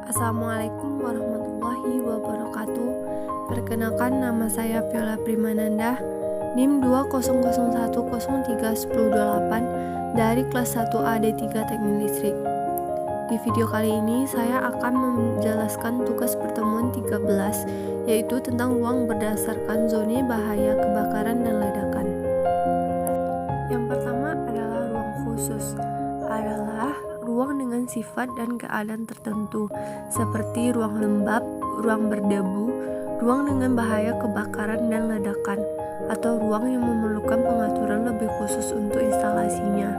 Assalamualaikum warahmatullahi wabarakatuh. Perkenalkan, nama saya Viola Primananda, NIM 200103108 dari kelas 1A D3 Teknik Listrik. Di video kali ini saya akan menjelaskan tugas pertemuan 13, yaitu tentang ruang berdasarkan zona bahaya kebakaran dan ledakan. Yang pertama adalah ruang khusus, adalah ruang dengan sifat dan keadaan tertentu, seperti ruang lembab, ruang berdebu, ruang dengan bahaya kebakaran dan ledakan, atau ruang yang memerlukan pengaturan lebih khusus untuk instalasinya.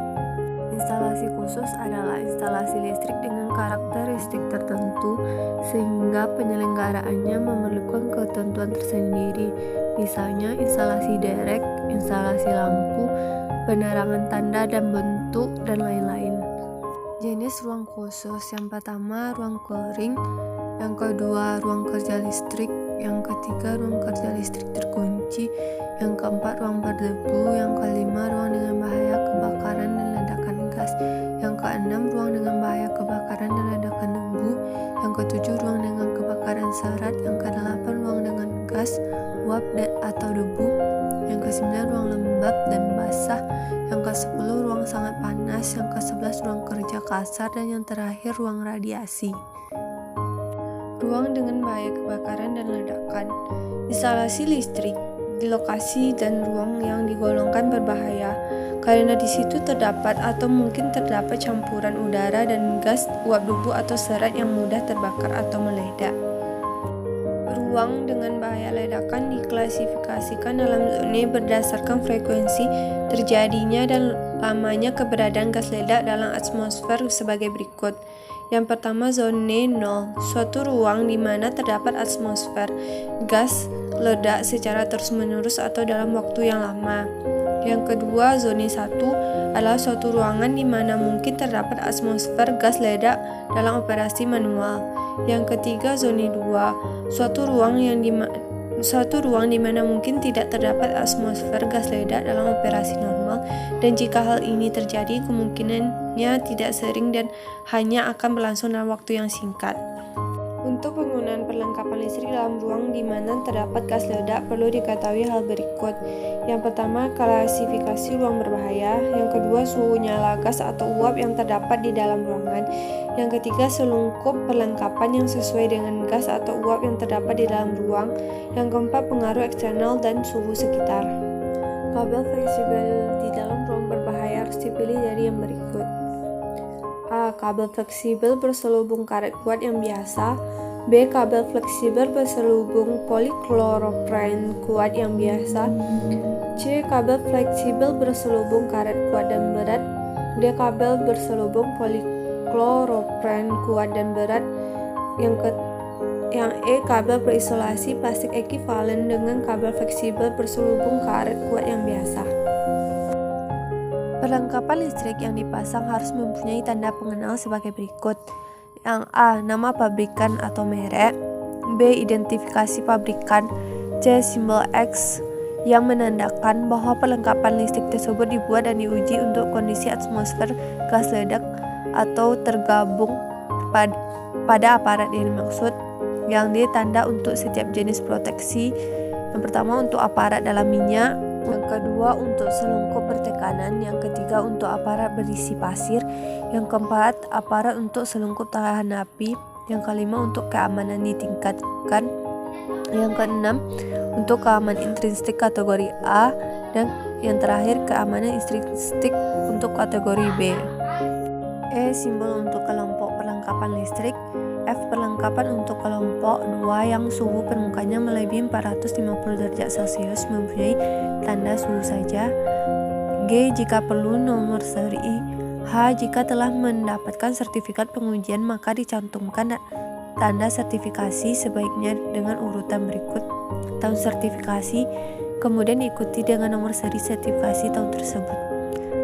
Instalasi khusus adalah instalasi listrik dengan karakteristik tertentu, sehingga penyelenggaraannya memerlukan ketentuan tersendiri, misalnya instalasi derek, instalasi lampu, penerangan tanda dan bentuk, dan lain-lain. Jenis ruang khusus: yang pertama ruang kering, yang kedua ruang kerja listrik, yang ketiga ruang kerja listrik terkunci, yang keempat ruang berdebu, yang kelima ruang dengan bahaya kebakaran dan ledakan gas, yang keenam ruang dengan bahaya kebakaran dan ledakan debu, yang ketujuh ruang dengan kebakaran serat, yang kedelapan ruang dengan gas, uap atau debu, yang kesembilan ruang lembab dan basah, yang ke-10 ruang sangat panas, yang ke-11 ruang kerja kasar, dan yang terakhir ruang radiasi. Ruang dengan bahaya kebakaran dan ledakan. Instalasi listrik di lokasi dan ruang yang digolongkan berbahaya karena di situ terdapat atau mungkin terdapat campuran udara dan gas, uap debu atau serat yang mudah terbakar atau meledak. Ruang dengan bahaya ledakan diklasifikasikan dalam zona berdasarkan frekuensi terjadinya dan lamanya keberadaan gas ledak dalam atmosfer sebagai berikut. Yang pertama, zona 0, suatu ruang di mana terdapat atmosfer gas ledak secara terus-menerus atau dalam waktu yang lama. Yang kedua, zona 1 adalah suatu ruangan di mana mungkin terdapat atmosfer gas ledak dalam operasi manual. Yang ketiga, zona 2, suatu ruang di mana mungkin tidak terdapat atmosfer gas ledak dalam operasi normal, dan jika hal ini terjadi kemungkinannya tidak sering dan hanya akan berlangsung dalam waktu yang singkat. Untuk penggunaan perlengkapan listrik dalam ruang di mana terdapat gas ledak perlu diketahui hal berikut. Yang pertama, klasifikasi ruang berbahaya. Yang kedua, suhu nyala gas atau uap yang terdapat di dalam ruangan. Yang ketiga, selungkup perlengkapan yang sesuai dengan gas atau uap yang terdapat di dalam ruang. Yang keempat, pengaruh eksternal dan suhu sekitar. Kabel fleksibel di dalam ruang berbahaya harus dipilih dari yang berikut. A. Kabel fleksibel berselubung karet kuat yang biasa. B. Kabel fleksibel berselubung polikloroprene kuat yang biasa. C. Kabel fleksibel berselubung karet kuat dan berat. D. Kabel berselubung polikloroprene kuat dan berat. Yang E. Kabel berisolasi plastik ekivalen dengan kabel fleksibel berselubung karet kuat yang biasa. Perlengkapan listrik yang dipasang harus mempunyai tanda pengenal sebagai berikut. Yang A. Nama pabrikan atau merek. B. Identifikasi pabrikan. C. Simbol X yang menandakan bahwa perlengkapan listrik tersebut dibuat dan diuji untuk kondisi atmosfer gas ledak atau tergabung pada aparat yang dimaksud. Yang D. Tanda untuk setiap jenis proteksi. Yang pertama untuk aparat dalam minyak, yang kedua untuk selungkup bertekanan, yang ketiga untuk aparat berisi pasir, yang keempat aparat untuk selungkup tahan api, yang kelima untuk keamanan ditingkatkan, yang keenam untuk keamanan intrinsik kategori A, dan yang terakhir keamanan intrinsik untuk kategori B. E. Simbol untuk kelompok perlengkapan listrik. F. Perlengkapan untuk kelompok 2 yang suhu permukaannya melebihi 450 derajat Celcius mempunyai tanda suhu saja. G. Jika perlu nomor seri. H. Jika telah mendapatkan sertifikat pengujian maka dicantumkan tanda sertifikasi sebaiknya dengan urutan berikut tahun sertifikasi, kemudian diikuti dengan nomor seri sertifikasi tahun tersebut.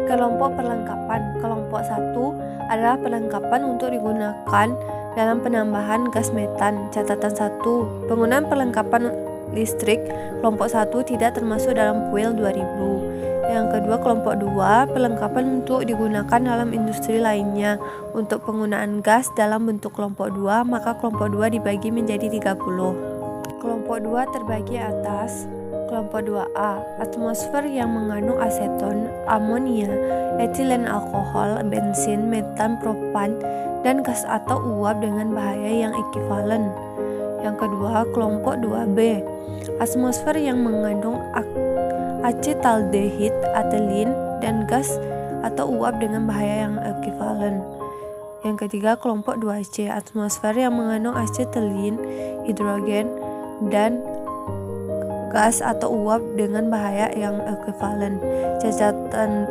Kelompok perlengkapan. Kelompok 1 adalah perlengkapan untuk digunakan dalam penambahan gas metan. Catatan 1. Penggunaan perlengkapan listrik kelompok 1 tidak termasuk dalam PUEL 2000. Yang kedua, kelompok 2, perlengkapan untuk digunakan dalam industri lainnya. Untuk penggunaan gas dalam bentuk kelompok 2, maka kelompok 2 dibagi menjadi 30. Kelompok 2 terbagi atas kelompok 2A, atmosfer yang mengandung aseton, amonia, etilen alkohol, bensin, metan, propan, dan gas atau uap dengan bahaya yang ekivalen. Yang kedua, kelompok 2B, atmosfer yang mengandung acetaldehid, atelin, dan gas atau uap dengan bahaya yang ekivalen. Yang ketiga, kelompok 2C, atmosfer yang mengandung asetilin, hidrogen, dan gas atau uap dengan bahaya yang ekivalen.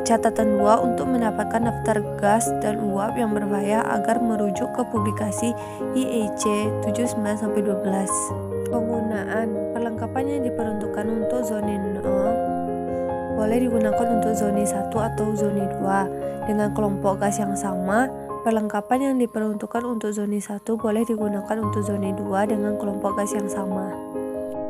Catatan 2 untuk mendapatkan daftar gas dan uap yang berbahaya agar merujuk ke publikasi IEC 79-12. Penggunaan perlengkapan yang diperuntukkan untuk zona 0 boleh digunakan untuk zona 1 atau zona 2 dengan kelompok gas yang sama. Perlengkapan yang diperuntukkan untuk zona 1 boleh digunakan untuk zona 2 dengan kelompok gas yang sama.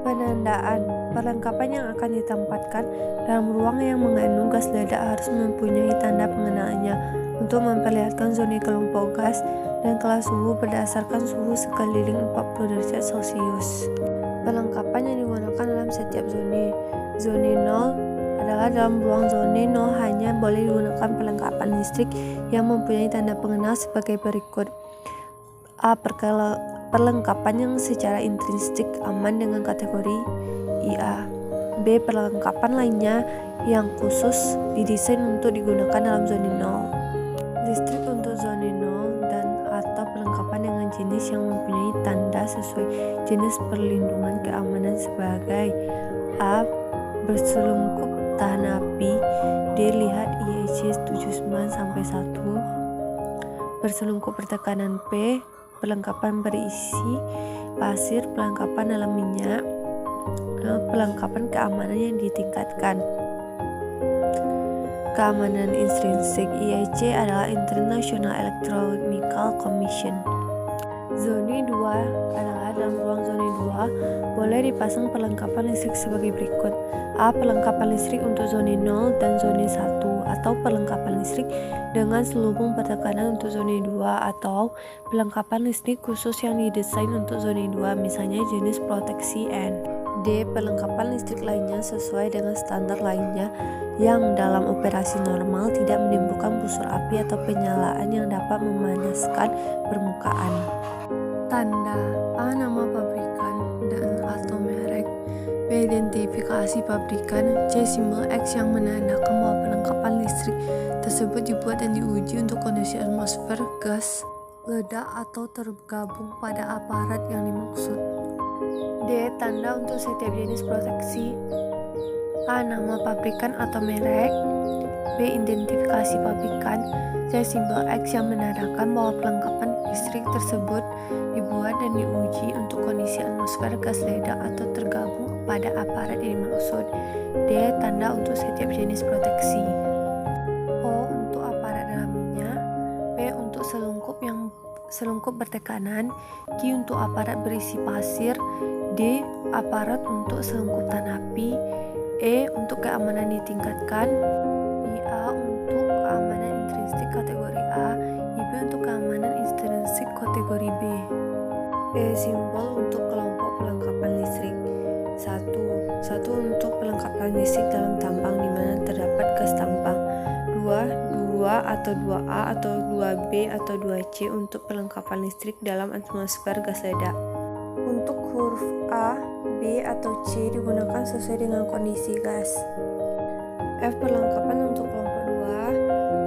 Penandaan perlengkapan yang akan ditempatkan dalam ruang yang mengandung gas ledak harus mempunyai tanda pengenalnya untuk memperlihatkan zona kelompok gas dan kelas suhu berdasarkan suhu sekeliling 40 derajat Celcius. Perlengkapan yang digunakan dalam setiap zona. Zona 0 adalah dalam ruang zona 0 hanya boleh digunakan perlengkapan listrik yang mempunyai tanda pengenal sebagai berikut. A. Perlengkapan yang secara intrinsik aman dengan kategori IA. B. Perlengkapan lainnya yang khusus didesain untuk digunakan dalam zona 0. Listrik untuk zona 0 dan atau perlengkapan dengan jenis yang mempunyai tanda sesuai jenis perlindungan keamanan sebagai A. Berselungkup tahan api. D. Lihat IEC 79-1. Berselungkup bertekanan. P. Perlengkapan berisi pasir, perlengkapan dalam minyak, perlengkapan keamanan yang ditingkatkan. Keamanan intrinsik. IEC adalah International Electrotechnical Commission. Zona 2 adalah dalam ruang zona 2 boleh dipasang perlengkapan listrik sebagai berikut. A. Perlengkapan listrik untuk zona 0 dan zona 1 atau perlengkapan listrik dengan selubung bertekanan untuk zona 2 atau perlengkapan listrik khusus yang didesain untuk zona 2 misalnya jenis proteksi N. D. Perlengkapan listrik lainnya sesuai dengan standar lainnya yang dalam operasi normal tidak menimbulkan busur api atau penyalaan yang dapat memanaskan permukaan. Tanda. A. Nama pabrikan dan atau merek. B. Identifikasi pabrikan. C. Simbol X yang menandakan bahwa perlengkapan listrik tersebut dibuat dan diuji untuk kondisi atmosfer, gas, ledak atau tergabung pada aparat yang dimaksud. D. Tanda untuk setiap jenis proteksi. A. Nama pabrikan atau merek. B. Identifikasi pabrikan. C. Simbol X yang menandakan bahwa perlengkapan listrik tersebut dibuat dan diuji untuk kondisi atmosfer, gas, ledak atau tergabung pada aparat yang dimaksud. D. Tanda untuk setiap jenis proteksi. O. Untuk aparat dalam minyak. P. Untuk selungkup bertekanan. Q. Untuk aparat berisi pasir. D. Aparat untuk selungkup tahan api. E. Untuk keamanan ditingkatkan. IA. Untuk keamanan intrinsik kategori A. IB. Untuk keamanan intrinsik kategori B. Simbol untuk kelompok perlengkapan listrik. 1 untuk perlengkapan listrik dalam tampang di mana terdapat gas tampang. 2 atau 2A atau 2B atau 2C untuk perlengkapan listrik dalam atmosfer gas ledak. Untuk huruf A, B atau C digunakan sesuai dengan kondisi gas. F. Perlengkapan untuk kelompok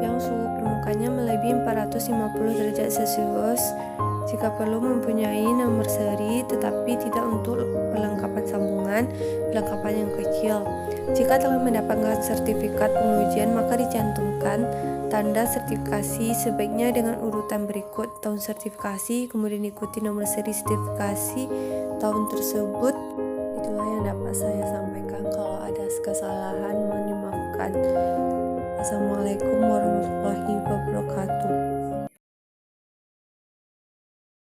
2 yang suhu permukaannya melebihi 450 derajat Celcius jika perlu mempunyai nomor seri tetapi tidak untuk perlengkapan sambungan, perlengkapan yang kecil. Jika telah mendapatkan sertifikat pengujian maka dicantumkan tanda sertifikasi sebaiknya dengan urutan berikut tahun sertifikasi, kemudian ikuti nomor seri sertifikasi tahun tersebut. Itulah yang dapat saya sampaikan. Kalau ada kesalahan mohon dimaafkan. Assalamualaikum warahmatullahi wabarakatuh.